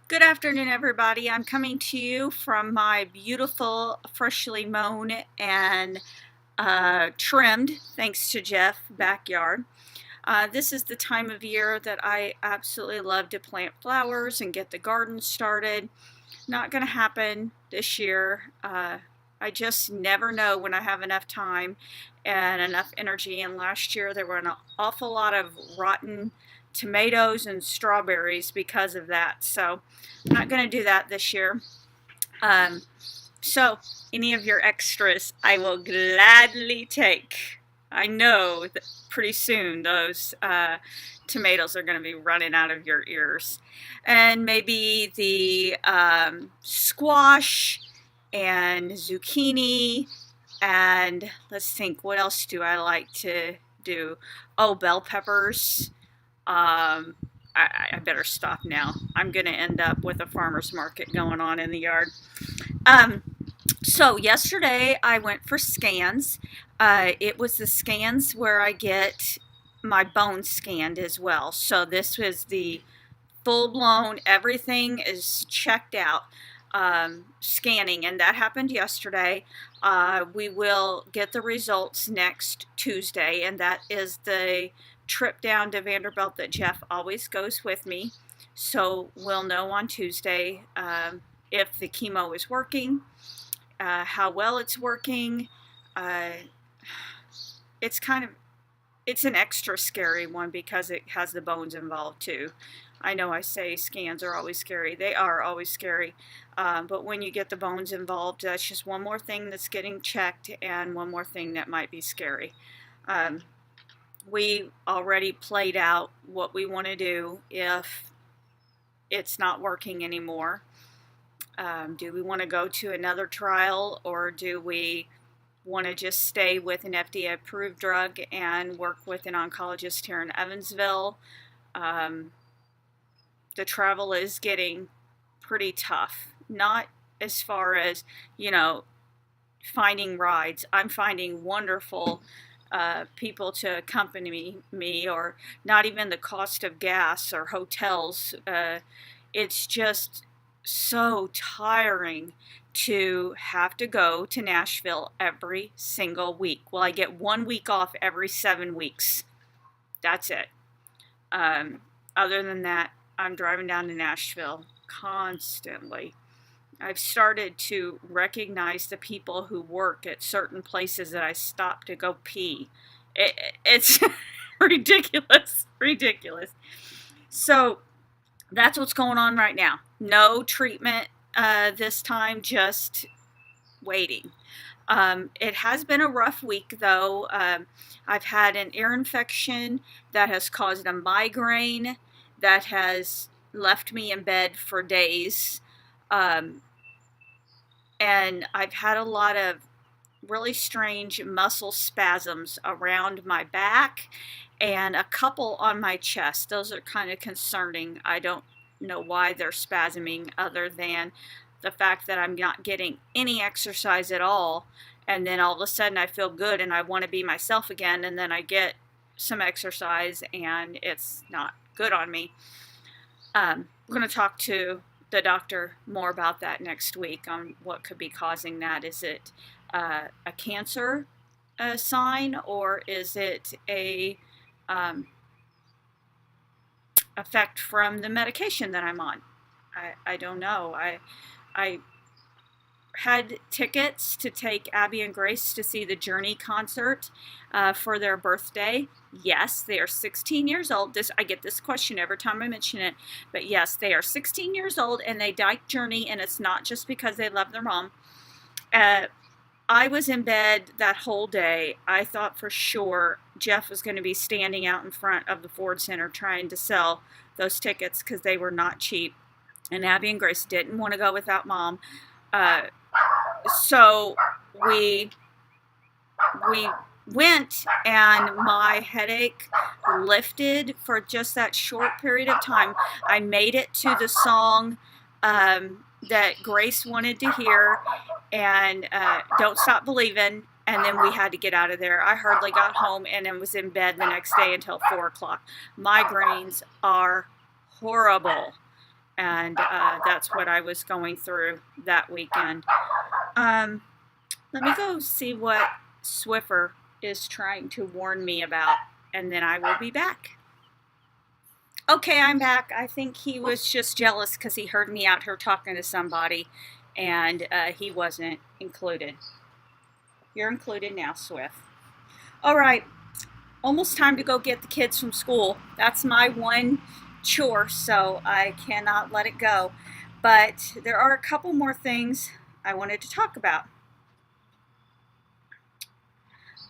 Good afternoon, everybody. I'm coming to you from my beautiful, freshly mown and trimmed, thanks to Jeff, backyard. This is the time of year that I absolutely love to plant flowers and get the garden started. Not going to happen this year. I just never know when I have enough time and enough energy. And last year there were an awful lot of rotten tomatoes and strawberries because of that. So I'm not going to do that this year. Um, so any of your extras I will gladly take. I know that pretty soon those tomatoes are going to be running out of your ears. And maybe the squash and zucchini, and let's think, what else do I like to do? Oh, bell peppers. I better stop now. I'm going to end up with a farmer's market going on in the yard. Um, so yesterday I went for scans. It was the scans where I get my bones scanned as well. So this was the full blown, everything is checked out scanning, and that happened yesterday. We will get the results next Tuesday, and that is the trip down to Vanderbilt that Jeff always goes with me. So we'll know on Tuesday if the chemo is working, how well it's working. Uh, it's kind of it's an extra scary one because it has the bones involved too. I know I say scans are always scary. They are always scary. But when you get the bones involved, that's just one more thing that's getting checked and one more thing that might be scary. Um, we already played out what we want to do if it's not working anymore. Do we want to go to another trial, or do we want to just stay with an FDA approved drug and work with an oncologist here in Evansville? The travel is getting pretty tough. Not as far as, finding rides. I'm finding wonderful people to accompany me, or not even the cost of gas or hotels. It's just so tiring to have to go to Nashville every single week. Well, I get 1 week off every 7 weeks. That's it. Other than that, I'm driving down to Nashville constantly. I've started to recognize the people who work at certain places that I stop to go pee. It's ridiculous, ridiculous. So that's what's going on right now. No treatment this time, just waiting. It has been a rough week, though. I've had an ear infection that has caused a migraine that has left me in bed for days. And I've had a lot of really strange muscle spasms around my back and a couple on my chest. Those are kind of concerning. I don't know why they're spasming, other than the fact that I'm not getting any exercise at all. And then all of a sudden I feel good and I want to be myself again. And then I get some exercise and it's not good on me. We're going to talk to the doctor more about that next week on what could be causing that. Is it a cancer sign, or is it a effect from the medication that I'm on? I don't know. I had tickets to take Abby and Grace to see the Journey concert for their birthday. Yes, they are 16 years old. I get this question every time I mention it. But yes, they are 16 years old and they like Journey, and it's not just because they love their mom. I was in bed that whole day. I thought for sure Jeff was going to be standing out in front of the Ford Center trying to sell those tickets because they were not cheap. And Abby and Grace didn't want to go without mom. So we went, and my headache lifted for just that short period of time. I made it to the song that Grace wanted to hear, and Don't Stop Believin', and then we had to get out of there. I hardly got home and then was in bed the next day until 4 o'clock. Migraines are horrible. and that's what I was going through that weekend. Um, Let me go see what Swiffer is trying to warn me about, and then I will be back. Okay, I'm back. I think he was just jealous because he heard me out here talking to somebody, and he wasn't included. You're included now, Swift. All right, almost time to go get the kids from school. That's my one chore, so I cannot let it go. But there are a couple more things I wanted to talk about.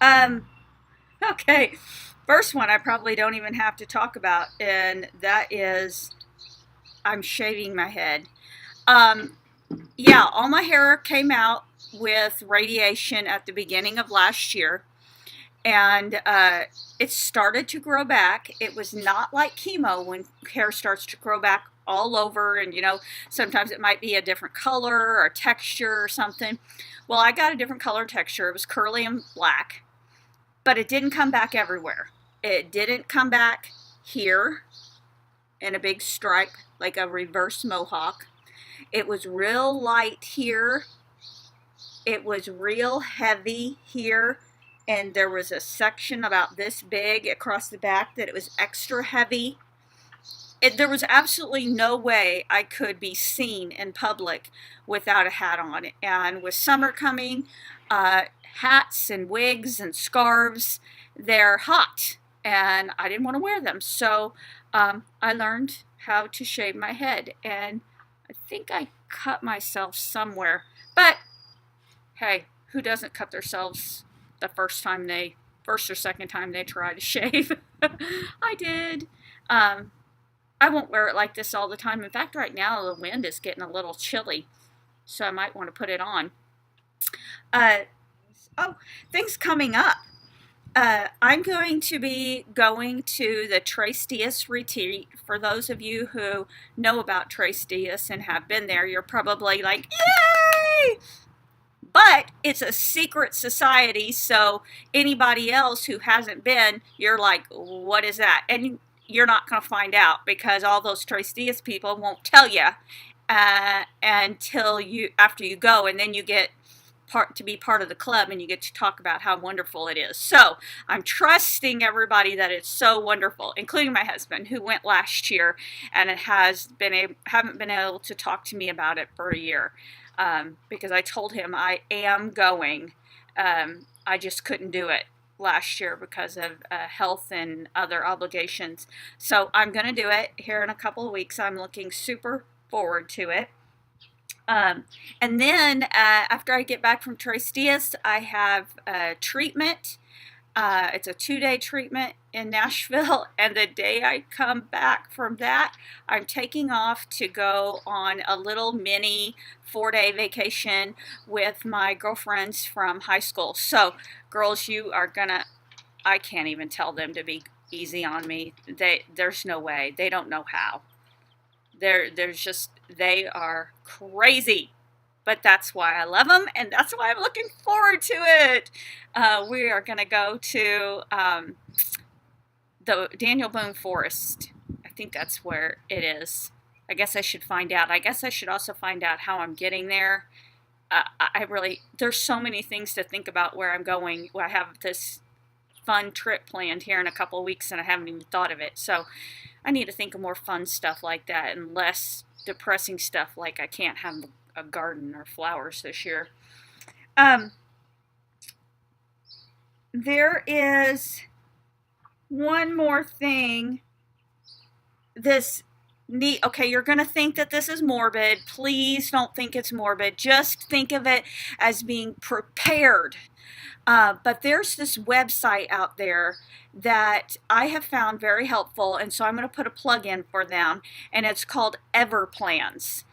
Um, okay, first one I probably don't even have to talk about, and that is I'm shaving my head. Um, yeah, all my hair came out with radiation at the beginning of last year, and it started to grow back. It was not like chemo when hair starts to grow back all over, and sometimes it might be a different color or texture or something. Well, I got a different color texture. It was curly and black, but it didn't come back everywhere. It didn't come back here in a big stripe like a reverse mohawk. It was real light here. It was real heavy here. And there was a section about this big across the back that it was extra heavy. There was absolutely no way I could be seen in public without a hat on. And with summer coming, hats and wigs and scarves, they're hot. And I didn't want to wear them. So I learned how to shave my head. And I think I cut myself somewhere. But hey, who doesn't cut themselves the first or second time they try to shave? I did. I won't wear it like this all the time. In fact, right now the wind is getting a little chilly, so I might want to put it on. Things coming up. I'm going to be going to the Tres Dias retreat. For those of you who know about Tres Dias and have been there, you're probably like, yay! But it's a secret society, so anybody else who hasn't been, you're like, what is that? And you're not going to find out because all those Tres Dias people won't tell you after you go, and then you get to be part of the club and you get to talk about how wonderful it is. So I'm trusting everybody that it's so wonderful, including my husband who went last year and haven't been able to talk to me about it for a year. Because I told him I am going. I just couldn't do it last year because of health and other obligations. So I'm going to do it here in a couple of weeks. I'm looking super forward to it. And then after I get back from Tres Dias, I have a treatment. It's a 2-day treatment in Nashville, and the day I come back from that, I'm taking off to go on a little mini 4-day vacation with my girlfriends from high school. So, girls, I can't even tell them to be easy on me. There's no way. They don't know how. They are crazy. But that's why I love them, and that's why I'm looking forward to it. We are going to go to the Daniel Boone Forest. I think that's where it is. I guess I should find out. I guess I should also find out how I'm getting there. There's so many things to think about where I'm going. I have this fun trip planned here in a couple of weeks, and I haven't even thought of it. So I need to think of more fun stuff like that and less depressing stuff like I can't have a garden or flowers this year. There is one more thing. Okay, you're going to think that this is morbid. Please don't think it's morbid. Just think of it as being prepared. But there's this website out there that I have found very helpful, and so I'm going to put a plug in for them, and it's called Everplans.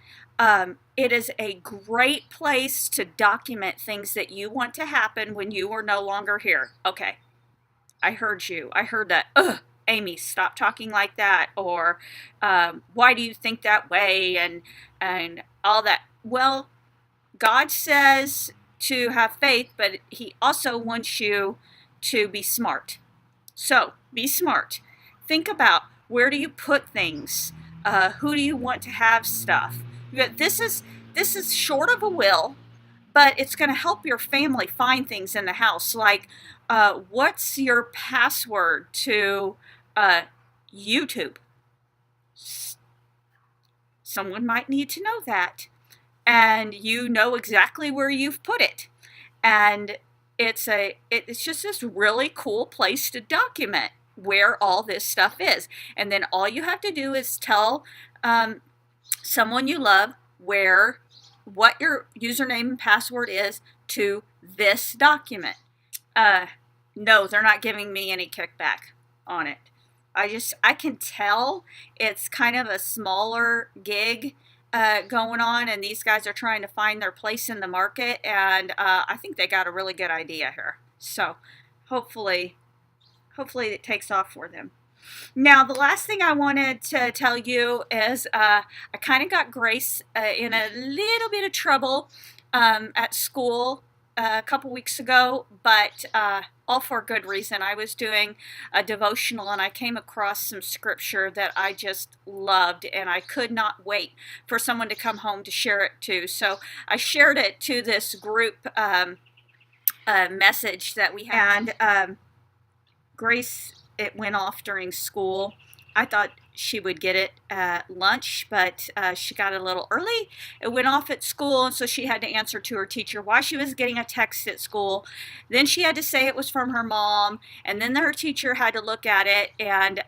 It is a great place to document things that you want to happen when you are no longer here. Okay, I heard you. I heard that. Ugh, Amy, stop talking like that. Or why do you think that way? And all that. Well, God says to have faith, but He also wants you to be smart. So be smart. Think about, where do you put things? Who do you want to have stuff? This is short of a will, but it's going to help your family find things in the house. Like, what's your password to YouTube? Someone might need to know that, and you know exactly where you've put it. And it's just this really cool place to document where all this stuff is. And then all you have to do is tell someone you love what your username and password is to this document. No, they're not giving me any kickback on it. I can tell it's kind of a smaller gig going on, and these guys are trying to find their place in the market, and I think they got a really good idea here. So hopefully it takes off for them. Now, the last thing I wanted to tell you is I kind of got Grace in a little bit of trouble at school a couple weeks ago, but all for a good reason. I was doing a devotional and I came across some scripture that I just loved, and I could not wait for someone to come home to share it to. So I shared it to this group message that we had. And Grace, it went off during school. I thought she would get it at lunch, but she got it a little early. It went off at school, and so she had to answer to her teacher why she was getting a text at school. Then she had to say it was from her mom, and then her teacher had to look at it, and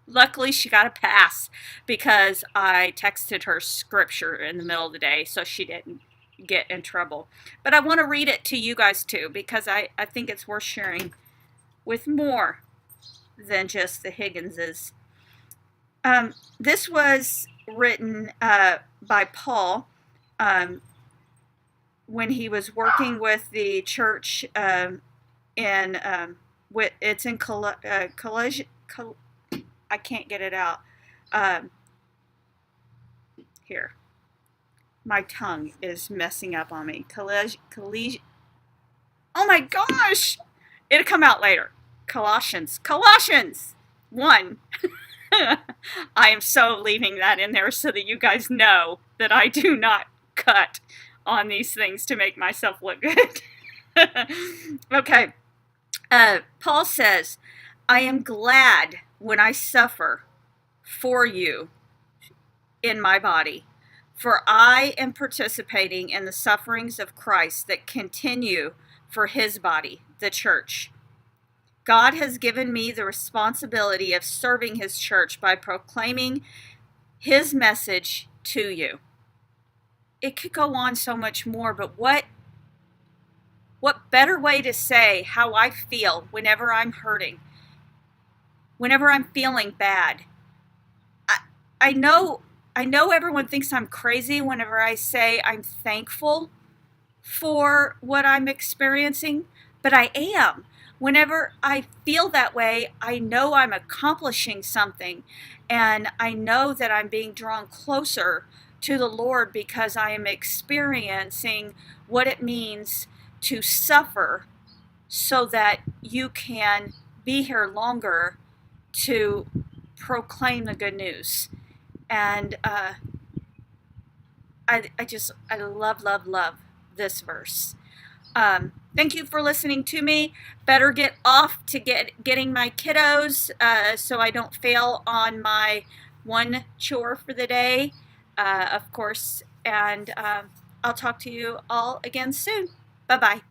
luckily she got a pass because I texted her scripture in the middle of the day, so she didn't get in trouble. But I want to read it to you guys too, because I think it's worth sharing with more than just the Higginses. This was written by Paul when he was working with the church it's in I can't get it out. Here. My tongue is messing up on me. Oh my gosh! It'll come out later. Colossians 1. I am so leaving that in there so that you guys know that I do not cut on these things to make myself look good. Okay. Paul says, I am glad when I suffer for you in my body, for I am participating in the sufferings of Christ that continue for his body, the church. God has given me the responsibility of serving his church by proclaiming his message to you. It could go on so much more, but what better way to say how I feel whenever I'm hurting, whenever I'm feeling bad. I know everyone thinks I'm crazy whenever I say I'm thankful for what I'm experiencing, but I am. Whenever I feel that way, I know I'm accomplishing something, and I know that I'm being drawn closer to the Lord because I am experiencing what it means to suffer so that you can be here longer to proclaim the good news. And I love this verse. Thank you for listening to me. Better get off to getting my kiddos so I don't fail on my one chore for the day, of course. And I'll talk to you all again soon. Bye-bye.